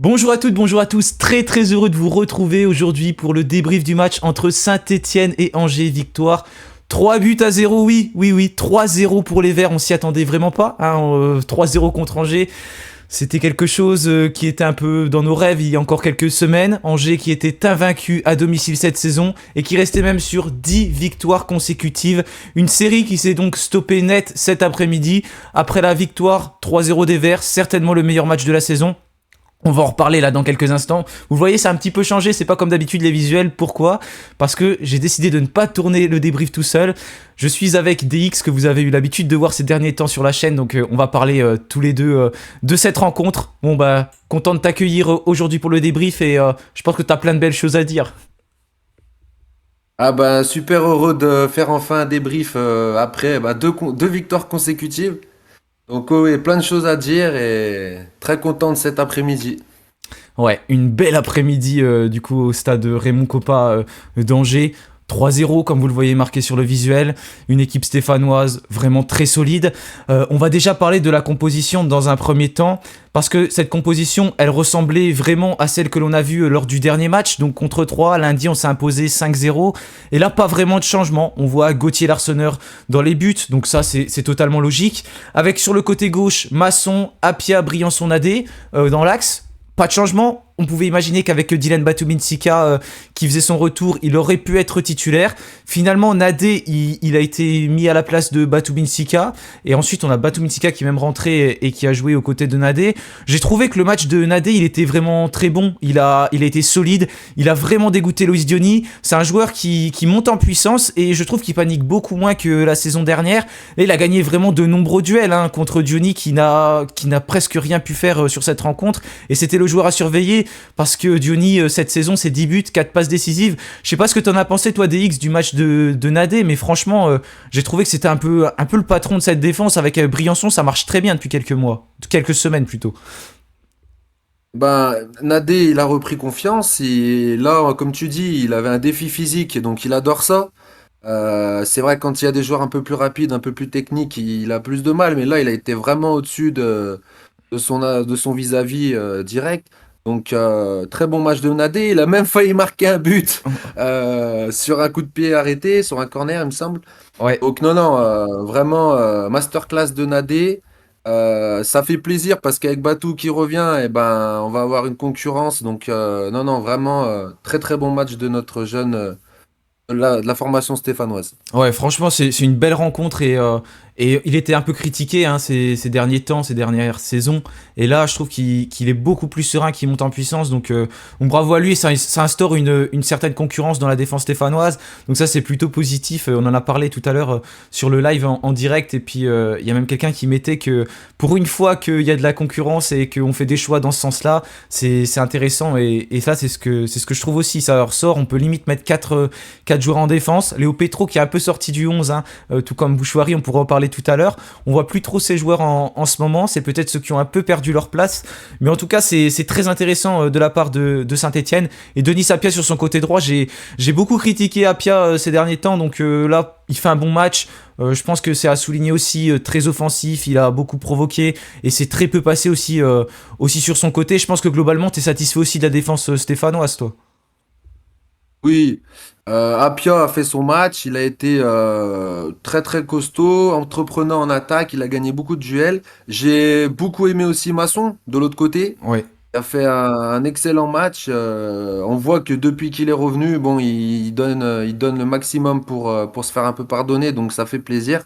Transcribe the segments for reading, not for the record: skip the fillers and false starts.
Bonjour à toutes, bonjour à tous, très très heureux de vous retrouver aujourd'hui pour le débrief du match entre Saint-Etienne et Angers. Victoire 3-0, oui, 3-0 pour les Verts, on s'y attendait vraiment pas, 3-0 contre Angers. C'était quelque chose qui était un peu dans nos rêves il y a encore quelques semaines. Angers qui était invaincu à domicile cette saison et qui restait même sur 10 victoires consécutives. Une série qui s'est donc stoppée net cet après-midi. Après la victoire 3-0 des Verts, certainement le meilleur match de la saison. On va en reparler là dans quelques instants. Vous voyez, ça a un petit peu changé, c'est pas comme d'habitude les visuels. Pourquoi ? Parce que j'ai décidé de ne pas tourner le débrief tout seul. Je suis avec DX que vous avez eu l'habitude de voir ces derniers temps sur la chaîne, donc on va parler tous les deux de cette rencontre. Bon bah, content de t'accueillir aujourd'hui pour le débrief et je pense que t'as plein de belles choses à dire. Ah bah super heureux de faire enfin un débrief après deux victoires consécutives. Donc oui, plein de choses à dire et très content de cet après-midi. Ouais, une belle après-midi du coup au stade Raymond Kopa d'Angers. 3-0 comme vous le voyez marqué sur le visuel, une équipe stéphanoise vraiment très solide. On va déjà parler de la composition dans un premier temps, parce que cette composition, elle ressemblait vraiment à celle que l'on a vue lors du dernier match, donc contre 3, lundi on s'est imposé 5-0, et là pas vraiment de changement, on voit Gauthier Larsonneur dans les buts, donc ça c'est totalement logique, avec sur le côté gauche Masson, Apia, Briançon, Nadé dans l'axe. Pas de changement, on pouvait imaginer qu'avec Dylan Batuminsika qui faisait son retour, il aurait pu être titulaire. Finalement, Nadé, il a été mis à la place de Batuminsika. Et ensuite, on a Batuminsika qui est même rentré et qui a joué aux côtés de Nadé. J'ai trouvé que le match de Nadé, il était vraiment très bon. Il a été solide. Il a vraiment dégoûté Loïs Diony. C'est un joueur qui monte en puissance et je trouve qu'il panique beaucoup moins que la saison dernière. Et il a gagné vraiment de nombreux duels contre Diony qui n'a presque rien pu faire sur cette rencontre. Et c'était le joueur à surveiller. Parce que Diony, cette saison, c'est 10 buts, 4 passes décisives. Je sais pas ce que t'en as pensé, toi, DX, du match de Nadé, mais franchement, j'ai trouvé que c'était un peu le patron de cette défense. Avec Briançon, ça marche très bien depuis quelques mois. Quelques semaines, plutôt. Nadé, il a repris confiance et là, comme tu dis, il avait un défi physique, donc il adore ça. C'est vrai que quand il y a des joueurs un peu plus rapides, un peu plus techniques, il a plus de mal, mais là, il a été vraiment au-dessus de son vis-à-vis direct. Donc, très bon match de Nadé. Il a même failli marquer un but sur un coup de pied arrêté, sur un corner, il me semble. Ouais. Donc, non, non, vraiment, masterclass de Nadé. Ça fait plaisir parce qu'avec Batou qui revient, eh ben, on va avoir une concurrence. Donc, non, non, vraiment, très, très bon match de notre jeune, de la formation stéphanoise. Ouais, franchement, c'est une belle rencontre et il était un peu critiqué ces derniers temps, ces dernières saisons. Et là, je trouve qu'il est beaucoup plus serein, qu'il monte en puissance. Donc bravo à lui, ça instaure une certaine concurrence dans la défense stéphanoise. Donc ça, c'est plutôt positif. On en a parlé tout à l'heure sur le live en direct. Et puis, il y a même quelqu'un qui mettait que pour une fois qu'il y a de la concurrence et qu'on fait des choix dans ce sens-là, c'est intéressant. Et ça, c'est ce que je trouve aussi. Ça ressort. On peut limite mettre 4 joueurs en défense. Léo Petro qui est un peu sorti du 11, tout comme Bouchouari, on pourra en parler tout à l'heure. On voit plus trop ces joueurs en ce moment. C'est peut-être ceux qui ont un peu perdu leur place. Mais en tout cas, c'est très intéressant de la part de Saint-Etienne. Et Denis Apia sur son côté droit, j'ai beaucoup critiqué Apia ces derniers temps. Donc là, il fait un bon match. Je pense que c'est à souligner aussi, très offensif. Il a beaucoup provoqué et c'est très peu passé aussi sur son côté. Je pense que globalement, tu es satisfait aussi de la défense stéphanoise, toi. Oui, Apia a fait son match, il a été très très costaud, entreprenant en attaque, il a gagné beaucoup de duels. J'ai beaucoup aimé aussi Masson de l'autre côté. Ouais. Il a fait un excellent match. On voit que depuis qu'il est revenu, bon, il donne le maximum pour se faire un peu pardonner, donc ça fait plaisir.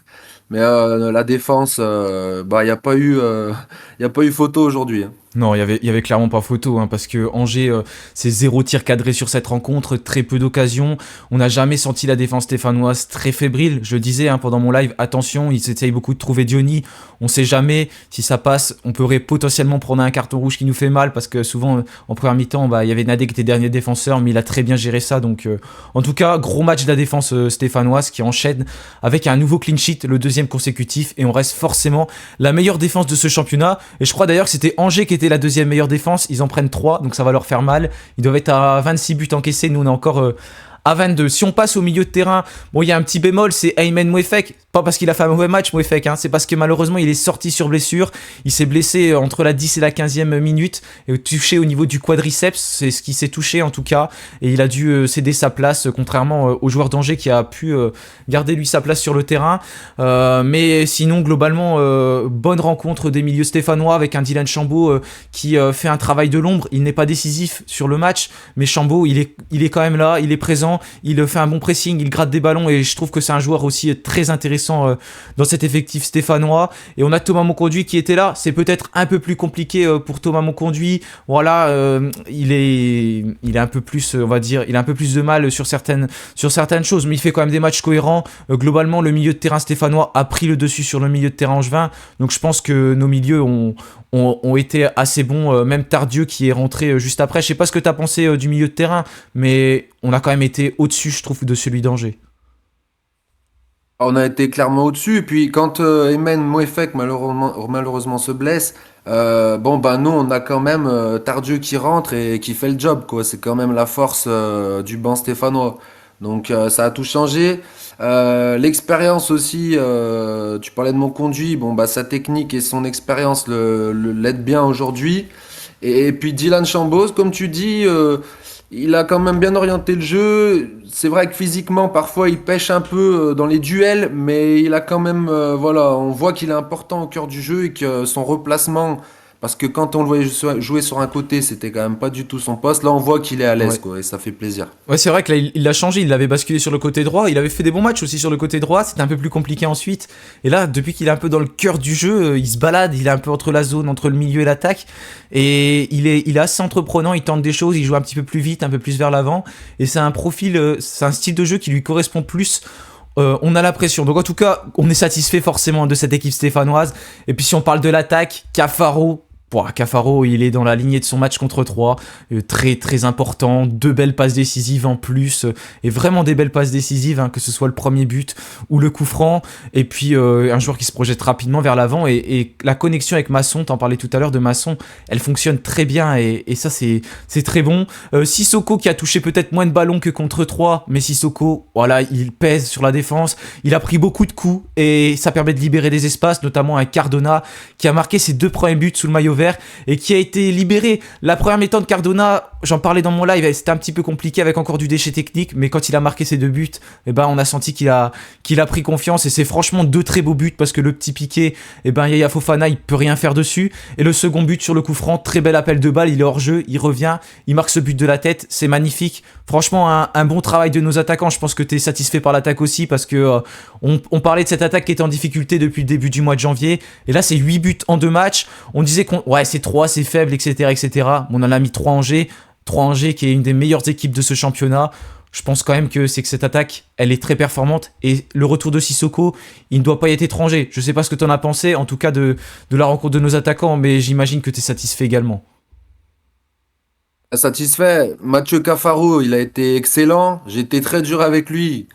Mais la défense, il n'y a pas eu, il y a pas eu photo aujourd'hui, hein. Non, il y avait clairement pas photo, parce que Angers, c'est 0 tir cadré sur cette rencontre, très peu d'occasions. On n'a jamais senti la défense stéphanoise très fébrile. Je disais pendant mon live, attention, ils essayent beaucoup de trouver Diony. On sait jamais si ça passe. On pourrait potentiellement prendre un carton rouge qui nous fait mal, parce que souvent, en première mi-temps, il y avait Nadé qui était dernier défenseur, mais il a très bien géré ça. Donc, en tout cas, gros match de la défense stéphanoise qui enchaîne avec un nouveau clean sheet, le deuxième consécutif, et on reste forcément la meilleure défense de ce championnat. Et je crois d'ailleurs que c'était Angers qui était la deuxième meilleure défense. Ils en prennent 3, donc ça va leur faire mal. Ils doivent être à 26 buts encaissés. Nous, on est encore à 22. Si on passe au milieu de terrain, bon, il y a un petit bémol, c'est Aymen Mouefek. Pas parce qu'il a fait un mauvais match, Mouefek, hein, c'est parce que malheureusement, il est sorti sur blessure. Il s'est blessé entre la 10 et la 15e minute, et touché au niveau du quadriceps, c'est ce qui s'est touché en tout cas, et il a dû céder sa place, contrairement au joueur d'Angers qui a pu garder lui sa place sur le terrain. Mais sinon, globalement, bonne rencontre des milieux stéphanois avec un Dylan Chambaud qui fait un travail de l'ombre. Il n'est pas décisif sur le match, mais Chambaud, il est quand même là, il est présent, il fait un bon pressing, il gratte des ballons, et je trouve que c'est un joueur aussi très intéressant dans cet effectif stéphanois. Et on a Thomas Monconduit qui était là. C'est peut-être un peu plus compliqué pour Thomas Monconduit. Voilà, il est un peu plus, on va dire, il a un peu plus de mal sur certaines choses, mais il fait quand même des matchs cohérents. Globalement, le milieu de terrain stéphanois a pris le dessus sur le milieu de terrain angevin. Donc je pense que nos milieux ont été assez bons, même Tardieu qui est rentré juste après. Je sais pas ce que tu as pensé du milieu de terrain, mais on a quand même été au-dessus, je trouve, de celui d'Angers. On a été clairement au-dessus. Et puis quand Aymen Mouefek malheureusement se blesse, bon bah nous on a quand même Tardieu qui rentre et qui fait le job quoi. C'est quand même la force du banc stéphanois. Donc ça a tout changé. L'expérience aussi, tu parlais de mon conduit, bon bah sa technique et son expérience l'aident bien aujourd'hui. Et puis Dylan Chambaud, comme tu dis, il a quand même bien orienté le jeu. C'est vrai que physiquement, parfois, il pêche un peu dans les duels, mais il a quand même, voilà, on voit qu'il est important au cœur du jeu et que son replacement, parce que quand on le voyait jouer sur un côté, c'était quand même pas du tout son poste. Là, on voit qu'il est à l'aise, Ouais. quoi, et ça fait plaisir. Ouais, c'est vrai que là, il l'a changé, il l'avait basculé sur le côté droit, il avait fait des bons matchs aussi sur le côté droit, c'était un peu plus compliqué ensuite. Et là, depuis qu'il est un peu dans le cœur du jeu, il se balade, il est un peu entre la zone, entre le milieu et l'attaque, et il est assez entreprenant, il tente des choses, il joue un petit peu plus vite, un peu plus vers l'avant, et c'est un profil, c'est un style de jeu qui lui correspond plus. On a la pression. Donc en tout cas, on est satisfait forcément de cette équipe stéphanoise. Et puis si on parle de l'attaque, Cafaro. Bon, Cafaro, il est dans la lignée de son match contre 3, très très important, 2 belles passes décisives en plus, et vraiment des belles passes décisives, hein, que ce soit le premier but ou le coup franc, et puis un joueur qui se projette rapidement vers l'avant, et la connexion avec Masson, t'en parlais tout à l'heure de Masson, elle fonctionne très bien, et ça c'est très bon. Sissoko qui a touché peut-être moins de ballons que contre 3, mais Sissoko, voilà, il pèse sur la défense, il a pris beaucoup de coups, et ça permet de libérer des espaces, notamment un Cardona qui a marqué ses 2 premiers buts sous le maillot vert, et qui a été libéré. La première mi-temps de Cardona, j'en parlais dans mon live, c'était un petit peu compliqué avec encore du déchet technique, mais quand il a marqué ses 2 buts, eh ben, on a senti qu'il a pris confiance, et c'est franchement 2 très beaux buts, parce que le petit piqué, eh ben, Yaya Fofana, il peut rien faire dessus, et le second but sur le coup franc, très bel appel de balle, il est hors jeu, il revient, il marque ce but de la tête, c'est magnifique. Franchement, un bon travail de nos attaquants. Je pense que tu es satisfait par l'attaque aussi, parce que on parlait de cette attaque qui était en difficulté depuis le début du mois de janvier, et là c'est 8 buts en 2 matchs. On disait ouais, c'est 3, c'est faible, etc., etc. On en a mis 3 Angers. 3 Angers qui est une des meilleures équipes de ce championnat. Je pense quand même que cette attaque, elle est très performante, et le retour de Sissoko, il ne doit pas y être étranger. Je sais pas ce que tu en as pensé, en tout cas de la rencontre de nos attaquants, mais j'imagine que tu es satisfait également. Satisfait. Mathieu Cafaro, il a été excellent. J'ai été très dur avec lui.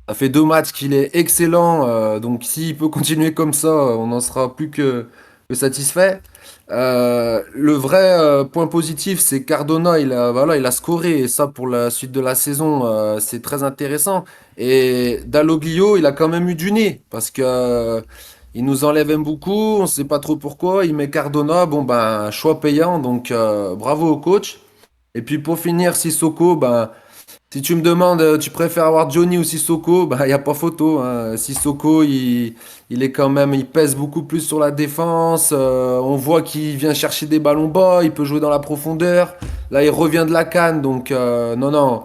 Ça fait 2 matchs qu'il est excellent. Donc s'il peut continuer comme ça, on n'en sera plus que satisfait. Le vrai point positif, c'est Cardona, voilà, il a scoré. Et ça, pour la suite de la saison, c'est très intéressant. Et Dalloglio, il a quand même eu du nez. Parce que il nous enlève un beaucoup. On ne sait pas trop pourquoi. Il met Cardona. Bon, ben, choix payant. Donc bravo au coach. Et puis pour finir, Sissoko, ben, si tu me demandes, tu préfères avoir Johnny ou Sissoko, ben, il n'y a pas photo, hein. Sissoko, il est quand même, il pèse beaucoup plus sur la défense. On voit qu'il vient chercher des ballons bas, il peut jouer dans la profondeur. Là, il revient de la CAN, donc non, non.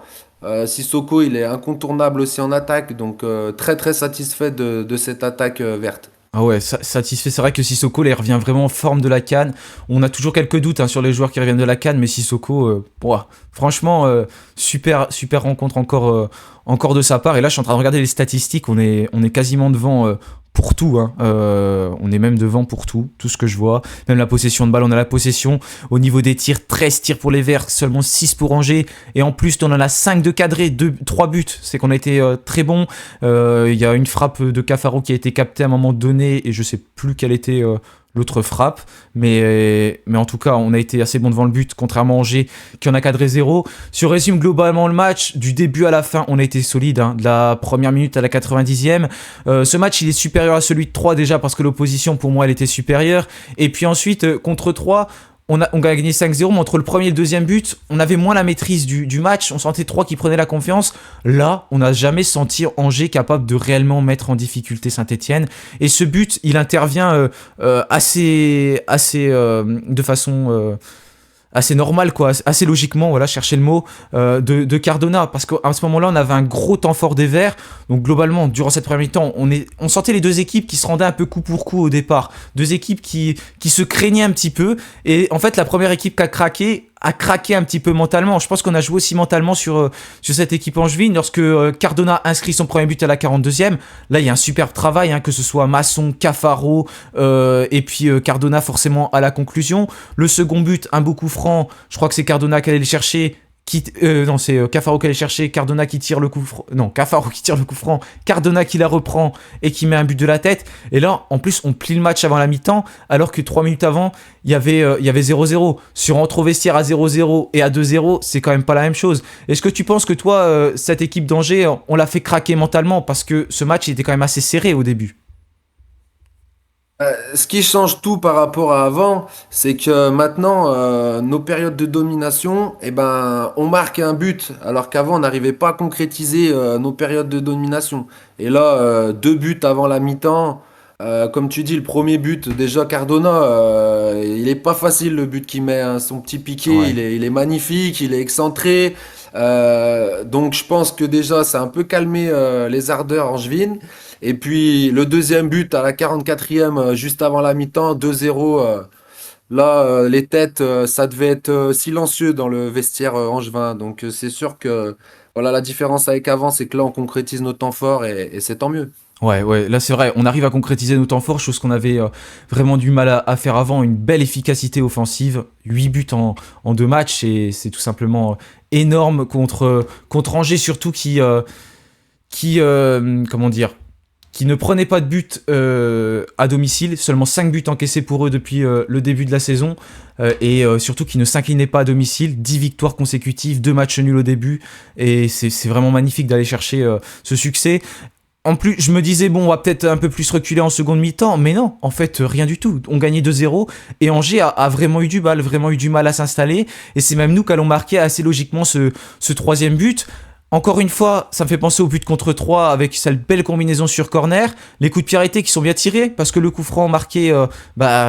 Sissoko, il est incontournable aussi en attaque, donc très très satisfait de cette attaque verte. Ah ouais, satisfait. C'est vrai que Sissoko, là, il revient vraiment en forme de la CAN. On a toujours quelques doutes, hein, sur les joueurs qui reviennent de la CAN, mais Sissoko, ouah, franchement, super, super rencontre encore de sa part. Et là, je suis en train de regarder les statistiques. On est quasiment devant pour tout, hein. On est même devant pour tout ce que je vois. Même la possession de balle, on a la possession. Au niveau des tirs, 13 tirs pour les Verts, seulement 6 pour Angers. Et en plus, on en a 5 de cadrés, 3 buts. C'est qu'on a été très bon. Il y a une frappe de Cafaro qui a été captée à un moment donné, et je sais plus quel était l'autre frappe. Mais en tout cas, on a été assez bon devant le but, contrairement à Angers qui en a cadré 0. Si on résume globalement le match, du début à la fin, on a été solide, hein, de la première minute à la 90e. Ce match, il est supérieur à celui de 3 déjà parce que l'opposition, pour moi, elle était supérieure. Et puis ensuite, contre 3, on a gagné 5-0, mais entre le premier et le deuxième but, on avait moins la maîtrise du match. On sentait 3 qui prenaient la confiance. Là, on n'a jamais senti Angers capable de réellement mettre en difficulté Saint-Etienne. Et ce but, il intervient de façon assez normal, quoi, assez logiquement, voilà, chercher le mot, de Cardona, parce qu'à ce moment-là, on avait un gros temps fort des Verts. Donc globalement, durant cette première mi-temps, on sentait les deux équipes qui se rendaient un peu coup pour coup au départ, deux équipes qui se craignaient un petit peu. Et en fait, la première équipe qui a craqué un petit peu mentalement. Je pense qu'on a joué aussi mentalement sur cette équipe angevine. Lorsque Cardona inscrit son premier but à la 42e, là il y a un superbe travail, hein, que ce soit Masson, Cafaro, et puis Cardona forcément à la conclusion. Le second but, un beau coup franc, je crois que c'est Cardona qui allait le chercher. Non, c'est Cafaro qui allait chercher, Cardona qui tire le coup franc. Non, Cafaro qui tire le coup franc, Cardona qui la reprend et qui met un but de la tête. Et là, en plus, on plie le match avant la mi-temps, alors que 3 minutes avant, il y avait 0-0. Sur entre au vestiaire à 0-0 et à 2-0, c'est quand même pas la même chose. Est-ce que tu penses que toi, cette équipe d'Angers, on l'a fait craquer mentalement parce que ce match il était quand même assez serré au début? Ce qui change tout par rapport à avant, c'est que maintenant, nos périodes de domination, eh ben, on marque un but, alors qu'avant, on n'arrivait pas à concrétiser nos périodes de domination. Et là, 2 buts avant la mi-temps, comme tu dis, le premier but, déjà Cardona, il est pas facile le but qu'il met, hein. Son petit piqué, Ouais. il est magnifique, il est excentré. Donc je pense que déjà, ça a un peu calmé les ardeurs angevines. Et puis le deuxième but à la 44e, juste avant la mi-temps, 2-0. Là, les têtes, ça devait être silencieux dans le vestiaire angevin. Donc c'est sûr que voilà, la différence avec avant, c'est que là, on concrétise nos temps forts et c'est tant mieux. Ouais, ouais, là c'est vrai, on arrive à concrétiser nos temps forts, chose qu'on avait vraiment du mal à faire avant, une belle efficacité offensive, 8 buts en 2 matchs, et c'est tout simplement énorme contre Angers, surtout comment dire, qui ne prenait pas de but à domicile, seulement 5 buts encaissés pour eux depuis le début de la saison, et surtout qui ne s'inclinait pas à domicile, 10 victoires consécutives, 2 matchs nuls au début, et c'est vraiment magnifique d'aller chercher ce succès. En plus, je me disais, bon, on va peut-être un peu plus reculer en seconde mi-temps, mais non, en fait, rien du tout. On gagnait 2-0, et Angers a vraiment eu du mal à s'installer, et c'est même nous qui allons marquer assez logiquement ce troisième but. Encore une fois, ça me fait penser au but contre 3 avec cette belle combinaison sur corner. Les coups de pied arrêtés qui sont bien tirés parce que le coup franc marqué,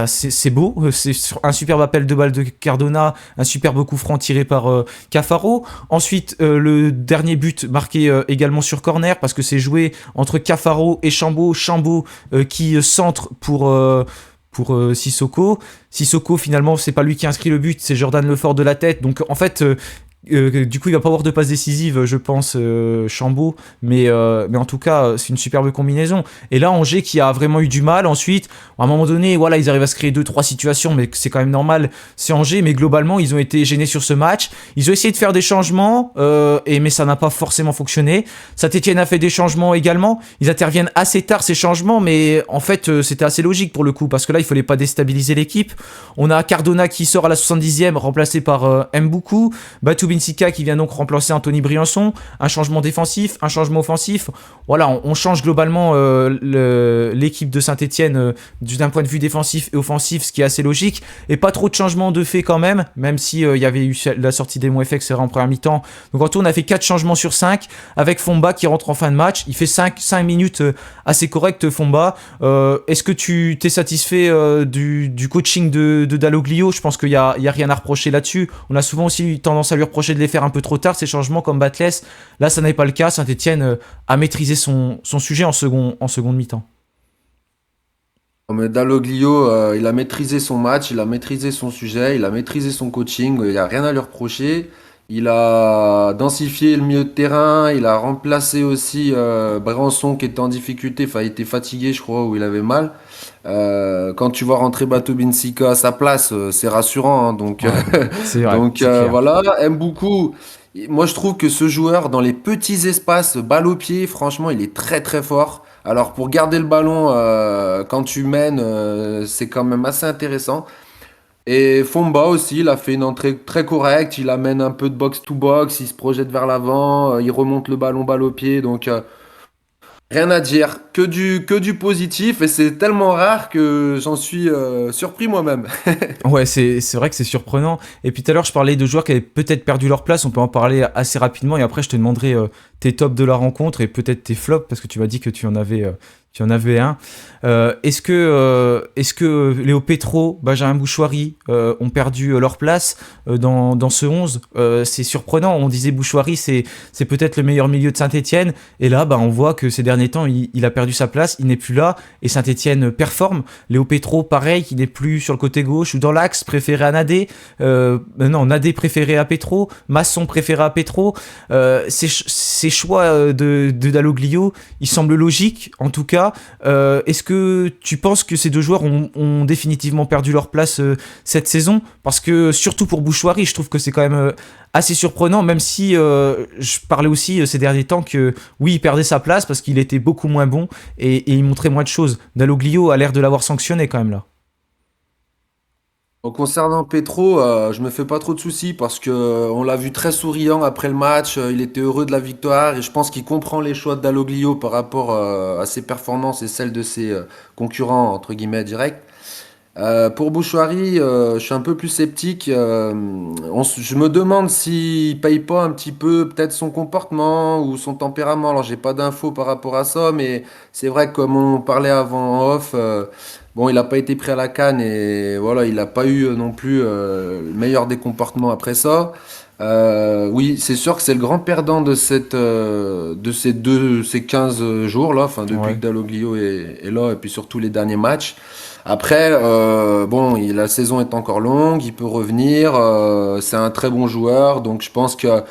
c'est beau. C'est un superbe appel de balle de Cardona, un superbe coup franc tiré par Cafaro. Ensuite, le dernier but marqué également sur corner parce que c'est joué entre Cafaro et Chambaud. Chambaud qui centre pour Sissoko. Sissoko, finalement, c'est pas lui qui inscrit le but, c'est Jordan Lefort de la tête. Donc, en fait, du coup, il va pas avoir de passe décisive, je pense, Chambaud, mais en tout cas, c'est une superbe combinaison. Et là, Angers qui a vraiment eu du mal. Ensuite, à un moment donné, voilà, ils arrivent à se créer 2-3 situations, mais c'est quand même normal. C'est Angers, mais globalement, ils ont été gênés sur ce match. Ils ont essayé de faire des changements, mais ça n'a pas forcément fonctionné. Saint-Etienne a fait des changements également. Ils interviennent assez tard ces changements, mais en fait, c'était assez logique pour le coup, parce que là, il fallait pas déstabiliser l'équipe. On a Cardona qui sort à la 70e, remplacé par Mboukou. Batou Binsika qui vient donc remplacer Anthony Briançon, un changement défensif, un changement offensif. Voilà, on change globalement l'équipe de Saint-Etienne d'un point de vue défensif et offensif, ce qui est assez logique, et pas trop de changements de fait quand même si il y avait eu la sortie des FX en première mi-temps. Donc en tout, on a fait 4 changements sur 5, avec Fomba qui rentre en fin de match. Il fait 5 minutes assez correctes, Fomba. Est-ce que tu t'es satisfait du coaching de Dalloglio? Je pense qu'il y a rien à reprocher là-dessus. On a souvent aussi eu tendance à lui reprocher de les faire un peu trop tard, ces changements comme Batles. Là, ça n'est pas le cas. Saint-Etienne a maîtrisé son sujet en seconde mi-temps. Mais Dalloglio, il a maîtrisé son match, il a maîtrisé son sujet, il a maîtrisé son coaching, il n'y a rien à lui reprocher. Il a densifié le milieu de terrain, il a remplacé aussi Brenson qui était en difficulté, enfin il était fatigué je crois, ou il avait mal. Quand tu vois rentrer Bato Binsika à sa place, c'est rassurant, hein. Donc, Ouais, c'est vrai, donc c'est clair. voilà, aime beaucoup. Moi je trouve que ce joueur dans les petits espaces, balle au pied, franchement il est très très fort. Alors pour garder le ballon quand tu mènes, c'est quand même assez intéressant. Et Fomba aussi, il a fait une entrée très correcte, il amène un peu de box to box, il se projette vers l'avant, il remonte le ballon balle au pied, donc rien à dire, que du positif, et c'est tellement rare que j'en suis surpris moi-même. Ouais, c'est vrai que c'est surprenant. Et puis tout à l'heure, je parlais de joueurs qui avaient peut-être perdu leur place. On peut en parler assez rapidement. Et après, je te demanderai tes tops de la rencontre et peut-être tes flops parce que tu m'as dit que tu en avais un. Est-ce que Léo Petro, Benjamin Bouchoirie ont perdu leur place dans ce 11? C'est surprenant. On disait Bouchoirie, c'est peut-être le meilleur milieu de Saint-Etienne. Et là, bah, on voit que ces derniers temps, il a perdu sa place. Il n'est plus là. Et Saint-Etienne performe. Léo Petro, pareil, qui n'est plus sur le côté gauche ou dans l'axe, préféré à Nadé. Non, Nadé préféré à Petro. Masson préféré à Petro. Ces choix de Dalloglio, ils semblent logiques, en tout cas. Est-ce que tu penses que ces deux joueurs ont définitivement perdu leur place cette saison? Parce que, surtout pour Bouchoirie, je trouve que c'est quand même assez surprenant, même si je parlais aussi ces derniers temps que oui, il perdait sa place parce qu'il était beaucoup moins bon et il montrait moins de choses. Dalloglio a l'air de l'avoir sanctionné quand même là. Concernant Petro, je me fais pas trop de soucis parce que on l'a vu très souriant après le match, il était heureux de la victoire et je pense qu'il comprend les choix de Dalloglio par rapport à ses performances et celles de ses concurrents entre guillemets directs. Pour Bouchoirie, je suis un peu plus sceptique. Je me demande s'il paye pas un petit peu peut-être son comportement ou son tempérament. Alors j'ai pas d'infos par rapport à ça, mais c'est vrai que comme on parlait avant en off, bon, il n'a pas été pris à la canne et voilà, il n'a pas eu non plus le meilleur des comportements après ça. Oui, c'est sûr que c'est le grand perdant de ces 15 jours là, enfin depuis que Ouais. Dalloglio est là et puis surtout les derniers matchs. Après, bon, la saison est encore longue, il peut revenir. C'est un très bon joueur, donc je pense que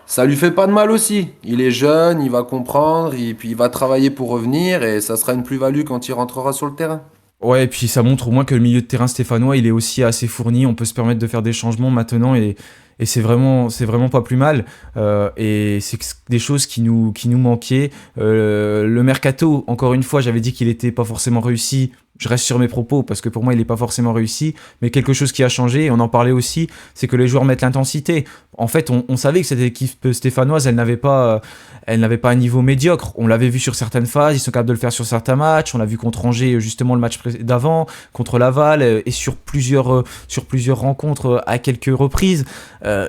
ça lui fait pas de mal aussi. Il est jeune, il va comprendre, et puis il va travailler pour revenir, et ça sera une plus-value quand il rentrera sur le terrain. Ouais, et puis ça montre au moins que le milieu de terrain stéphanois, il est aussi assez fourni. On peut se permettre de faire des changements maintenant et c'est vraiment pas plus mal. Et c'est des choses qui nous manquaient. Le mercato, encore une fois, j'avais dit qu'il était pas forcément réussi. Je reste sur mes propos parce que pour moi, il n'est pas forcément réussi. Mais quelque chose qui a changé, et on en parlait aussi, c'est que les joueurs mettent l'intensité. En fait, on savait que cette équipe stéphanoise, elle n'avait pas un niveau médiocre. On l'avait vu sur certaines phases, ils sont capables de le faire sur certains matchs. On l'a vu contre Angers, justement, le match d'avant, contre Laval, et sur plusieurs rencontres à quelques reprises.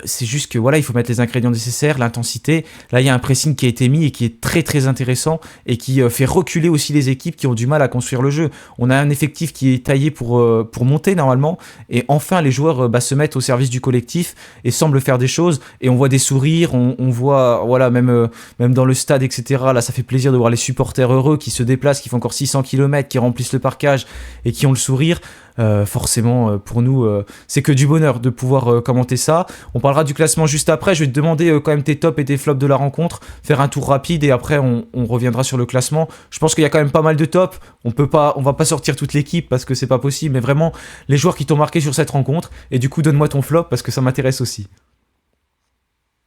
C'est juste que voilà, il faut mettre les ingrédients nécessaires, l'intensité. Là, il y a un pressing qui a été mis et qui est très très intéressant et qui fait reculer aussi les équipes qui ont du mal à construire le jeu. On a un effectif qui est taillé pour monter normalement et enfin les joueurs bah, se mettent au service du collectif et semblent faire des choses et on voit des sourires, on voit voilà même dans le stade etc. Là, ça fait plaisir de voir les supporters heureux qui se déplacent, qui font encore 600 km, qui remplissent le parcage et qui ont le sourire. Forcément, pour nous, c'est que du bonheur de pouvoir commenter ça. On parlera du classement juste après. Je vais te demander quand même tes tops et tes flops de la rencontre, faire un tour rapide et après on reviendra sur le classement. Je pense qu'il y a quand même pas mal de tops. On va pas sortir toute l'équipe parce que c'est pas possible, mais vraiment les joueurs qui t'ont marqué sur cette rencontre. Et du coup, donne-moi ton flop parce que ça m'intéresse aussi.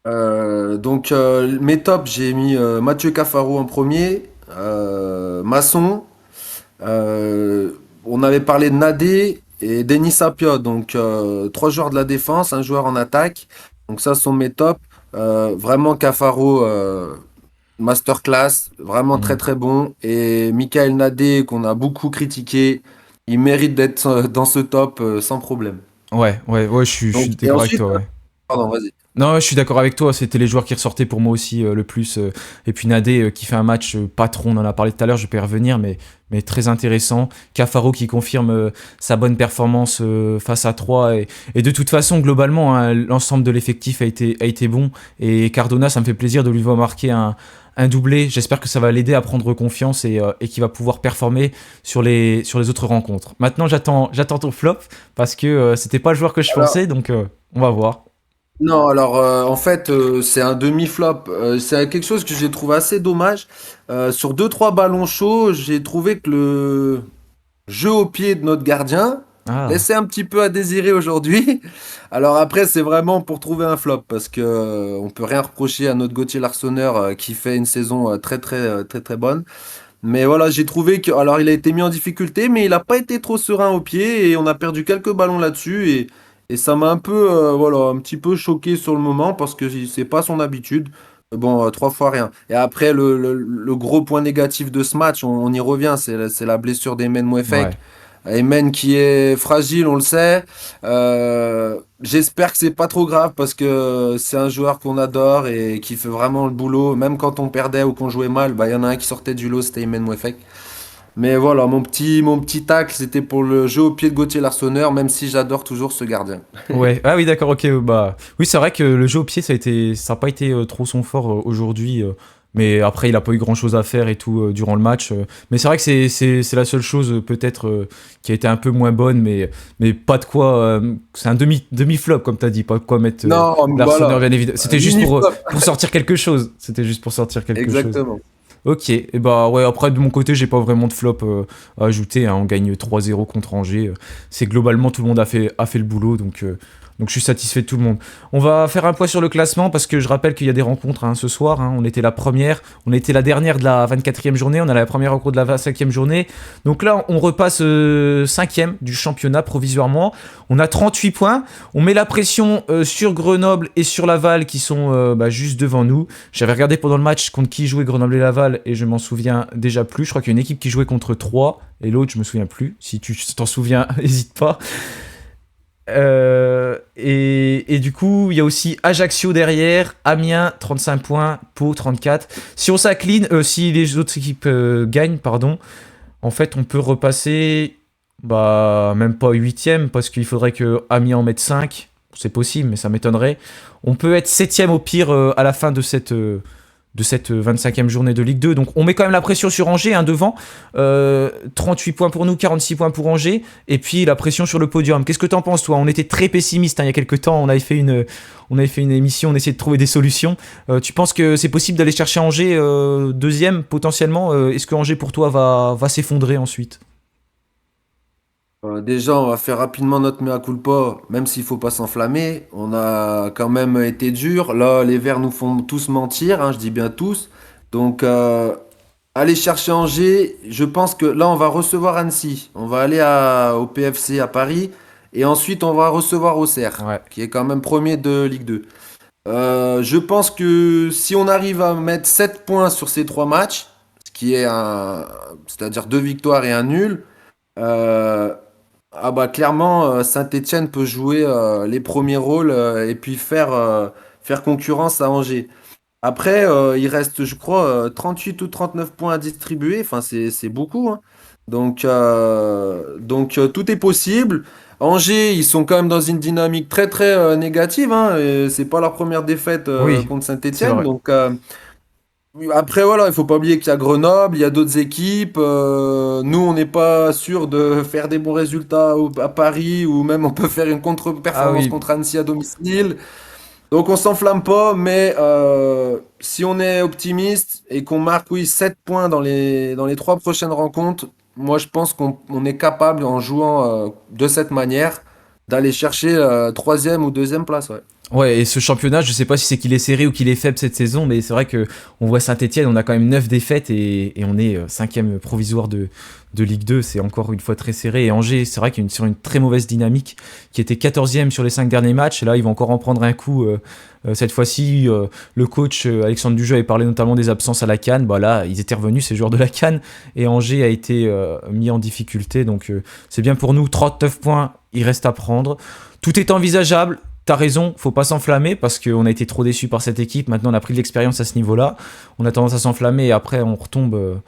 Donc mes tops, j'ai mis Mathieu Cafaro en premier, Masson, on avait parlé de Nadé et Denis Sapia, donc trois joueurs de la défense, un joueur en attaque. Donc ça sont mes tops. Vraiment Cafaro, masterclass, vraiment très Mm. très bon. Et Michael Nadé, qu'on a beaucoup critiqué, il mérite d'être dans ce top sans problème. Ouais, je Donc, suis et d'accord avec ensuite, toi, ouais. pardon, vas-y. Non, je suis d'accord avec toi. C'était les joueurs qui ressortaient pour moi aussi le plus. Et puis Nadé qui fait un match patron, on en a parlé tout à l'heure, je peux y revenir, mais très intéressant. Cafaro qui confirme sa bonne performance face à 3. Et de toute façon, globalement, hein, l'ensemble de l'effectif a été bon. Et Cardona, ça me fait plaisir de lui voir marquer un doublé. J'espère que ça va l'aider à prendre confiance et qu'il va pouvoir performer sur les autres rencontres. Maintenant, j'attends ton flop parce que c'était pas le joueur que je pensais, donc on va voir. Non, alors en fait, c'est un demi-flop. C'est quelque chose que j'ai trouvé assez dommage. Sur deux, trois ballons chauds, j'ai trouvé que le jeu au pied de notre gardien Ah. laissait un petit peu à désirer aujourd'hui. Alors après, c'est vraiment pour trouver un flop parce que on peut rien reprocher à notre Gauthier Larsonneur qui fait une saison très très très très bonne. Mais voilà, j'ai trouvé que, alors il a été mis en difficulté, mais il n'a pas été trop serein au pied et on a perdu quelques ballons là-dessus et ça m'a un peu, voilà, un petit peu choqué sur le moment parce que c'est pas son habitude. Bon, 3 fois rien. Et après, le gros point négatif de ce match, on y revient, c'est la blessure d'Emen Mouefek. Ouais. Emen qui est fragile, on le sait. J'espère que c'est pas trop grave parce que c'est un joueur qu'on adore et qui fait vraiment le boulot. Même quand on perdait ou qu'on jouait mal, bah, il y en a un qui sortait du lot, c'était Emen Mouefek. Mais voilà, mon petit tacle, c'était pour le jeu au pied de Gauthier Larsonneur, même si j'adore toujours ce gardien. Ouais, ah oui, d'accord, ok. Bah, oui, c'est vrai que le jeu au pied, ça a pas été trop son fort aujourd'hui. Mais après, il a pas eu grand chose à faire et tout durant le match. Mais c'est vrai que c'est la seule chose peut-être qui a été un peu moins bonne, mais pas de quoi. C'est un demi-flop, comme tu as dit, pas de quoi mettre Non, l'Arsenal, voilà, bien évidemment. un C'était juste mini flop. pour sortir quelque chose. C'était juste pour sortir quelque chose. Exactement. Ok, et bah ouais, après de mon côté, j'ai pas vraiment de flop à ajouter, hein. On gagne 3-0 contre Angers. C'est globalement tout le monde a fait le boulot, donc je suis satisfait de tout le monde. On va faire un point sur le classement parce que je rappelle qu'il y a des rencontres hein, ce soir. Hein. On était la première, on était la dernière de la 24e journée, on a la première rencontre de la 25e journée. Donc là, on repasse 5e du championnat provisoirement. On a 38 points. On met la pression sur Grenoble et sur Laval qui sont juste devant nous. J'avais regardé pendant le match contre qui jouait Grenoble et Laval et je m'en souviens déjà plus. Je crois qu'il y a une équipe qui jouait contre 3 et l'autre, je me souviens plus. Si tu t'en souviens, n'hésite pas. Et du coup, il y a aussi Ajaccio derrière, Amiens 35 points, Pau 34. Si on s'incline, si les autres équipes gagnent, pardon, en fait, on peut repasser, même pas 8ème, parce qu'il faudrait que Amiens en mette 5. C'est possible, mais ça m'étonnerait. On peut être 7ème au pire à la fin de cette 25e journée de Ligue 2. Donc on met quand même la pression sur Angers, hein, devant. 38 points pour nous, 46 points pour Angers. Et puis la pression sur le podium. Qu'est-ce que t'en penses, toi? On était très pessimiste hein, il y a quelques temps. On avait fait une émission, on essayait de trouver des solutions. Tu penses que c'est possible d'aller chercher Angers deuxième, potentiellement? Est-ce que Angers, pour toi, va s'effondrer ensuite? Déjà, on va faire rapidement notre mea culpa, même s'il faut pas s'enflammer. On a quand même été dur. Là, les Verts nous font tous mentir, hein, je dis bien tous. Donc, aller chercher Angers, je pense que là, on va recevoir Annecy. On va aller au PFC à Paris. Et ensuite, on va recevoir Auxerre, Ouais. qui est quand même premier de Ligue 2. Je pense que si on arrive à mettre 7 points sur ces 3 matchs, ce qui est c'est-à-dire 2 victoires et un nul, euh, ah bah clairement, Saint-Étienne peut jouer les premiers rôles et puis faire concurrence à Angers. Après, il reste, je crois, 38 ou 39 points à distribuer. Enfin, c'est beaucoup, hein. Donc, tout est possible. Angers, ils sont quand même dans une dynamique très très négative, hein, et c'est pas leur première défaite Oui, contre c'est Saint-Étienne. vrai. Donc, oui, après, voilà, il faut pas oublier qu'il y a Grenoble, il y a d'autres équipes. Nous, on n'est pas sûr de faire des bons résultats à Paris ou même on peut faire une Ah contre-performance oui, contre Annecy à domicile. Donc, on s'enflamme pas, mais si on est optimiste et qu'on marque, oui, 7 points dans les 3 prochaines rencontres, moi, je pense qu'on est capable, en jouant de cette manière, d'aller chercher troisième ou deuxième place. Ouais. ouais, et ce championnat, je sais pas si c'est qu'il est serré ou qu'il est faible cette saison, mais c'est vrai que on voit Saint-Etienne, on a quand même 9 défaites et on est 5e provisoire de Ligue 2, c'est encore une fois très serré. Et Angers, c'est vrai qu'il est sur une très mauvaise dynamique, qui était 14e sur les 5 derniers matchs, et là ils vont encore en prendre un coup. Cette fois-ci, le coach Alexandre Dujeu avait parlé notamment des absences à la CAN. Bah là, ils étaient revenus, ces joueurs de la CAN, et Angers a été mis en difficulté. Donc c'est bien pour nous, 39 points, il reste à prendre. Tout est envisageable. T'as raison, faut pas s'enflammer parce qu'on a été trop déçus par cette équipe. Maintenant, on a pris de l'expérience à ce niveau-là. On a tendance à s'enflammer et après, on retombe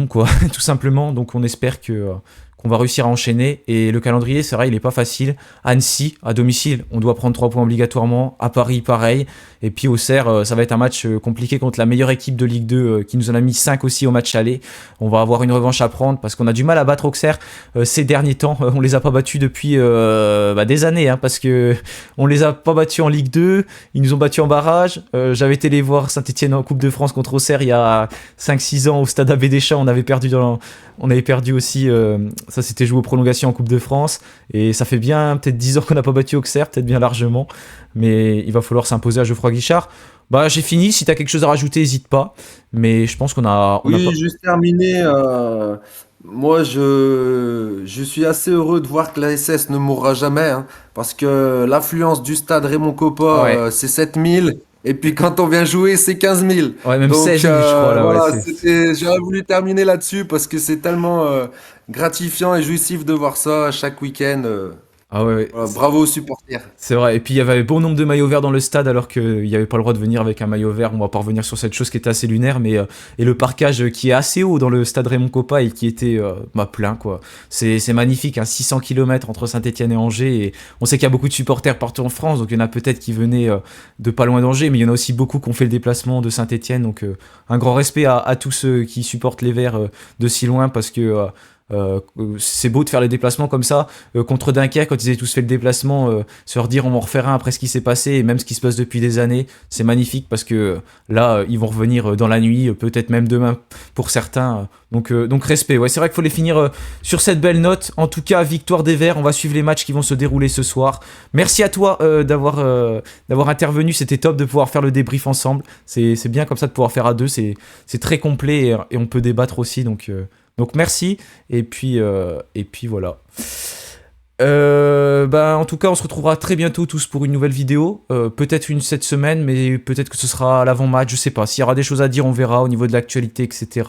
quoi, tout simplement. Donc, on espère qu'on va réussir à enchaîner. Et le calendrier, c'est vrai, il est pas facile. Annecy, à domicile, on doit prendre 3 points obligatoirement. À Paris, pareil. Et puis, Auxerre, ça va être un match compliqué contre la meilleure équipe de Ligue 2 qui nous en a mis 5 aussi au match aller. On va avoir une revanche à prendre parce qu'on a du mal à battre Auxerre ces derniers temps. On les a pas battus depuis des années, hein, parce que on les a pas battus en Ligue 2. Ils nous ont battus en barrage. J'avais été les voir Saint-Etienne en Coupe de France contre Auxerre il y a 5-6 ans au stade Abbé Deschamps. On avait perdu aussi Ça, c'était joué aux prolongations en Coupe de France. Et ça fait bien peut-être 10 ans qu'on n'a pas battu Auxerre, peut-être bien largement. Mais il va falloir s'imposer à Geoffroy Guichard. Bah, j'ai fini. Si t'as quelque chose à rajouter, n'hésite pas. Mais je pense on a pas. Oui, juste terminé. Moi, je suis assez heureux de voir que la SS ne mourra jamais, hein, parce que l'affluence du stade Raymond Kopa, Ouais. c'est 7 000, et puis quand on vient jouer, c'est 15 000. Ouais, même Donc 16 000, je crois, là. Ouais, voilà, j'aurais voulu terminer là-dessus parce que c'est tellement gratifiant et jouissif de voir ça chaque week-end. Ah ouais, ouais. Voilà, bravo aux supporters. C'est vrai, et puis il y avait bon nombre de maillots verts dans le stade alors qu'il n'y avait pas le droit de venir avec un maillot vert. On va pas revenir sur cette chose qui était assez lunaire, mais et le parquage qui est assez haut dans le stade Raymond Kopa et qui était plein quoi. C'est magnifique, hein, 600 km entre Saint-Etienne et Angers. Et on sait qu'il y a beaucoup de supporters partout en France, donc il y en a peut-être qui venaient de pas loin d'Angers, mais il y en a aussi beaucoup qui ont fait le déplacement de Saint-Etienne. Donc un grand respect à tous ceux qui supportent les Verts de si loin parce que c'est beau de faire les déplacements comme ça. Contre Dunkerque, quand ils avaient tous fait le déplacement, se redire on va en refaire un après ce qui s'est passé et même ce qui se passe depuis des années, c'est magnifique parce que là, ils vont revenir dans la nuit, peut-être même demain pour certains. Donc respect. Ouais, c'est vrai qu'il faut les finir sur cette belle note. En tout cas, victoire des Verts. On va suivre les matchs qui vont se dérouler ce soir. Merci à toi d'avoir intervenu. C'était top de pouvoir faire le débrief ensemble. C'est bien comme ça de pouvoir faire à deux. C'est très complet et on peut débattre aussi. Donc merci, et puis voilà. En tout cas, on se retrouvera très bientôt tous pour une nouvelle vidéo. Peut-être une cette semaine, mais peut-être que ce sera à l'avant-match, je sais pas. S'il y aura des choses à dire, on verra au niveau de l'actualité, etc.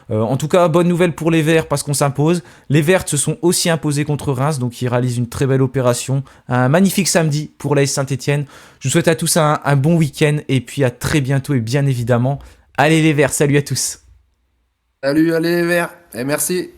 En tout cas, bonne nouvelle pour les Verts parce qu'on s'impose. Les Verts se sont aussi imposés contre Reims, donc ils réalisent une très belle opération. Un magnifique samedi pour l'AS Saint-Etienne. Je vous souhaite à tous un bon week-end, et puis à très bientôt, et bien évidemment, allez les Verts, salut à tous. Salut, allez les Verts, et merci.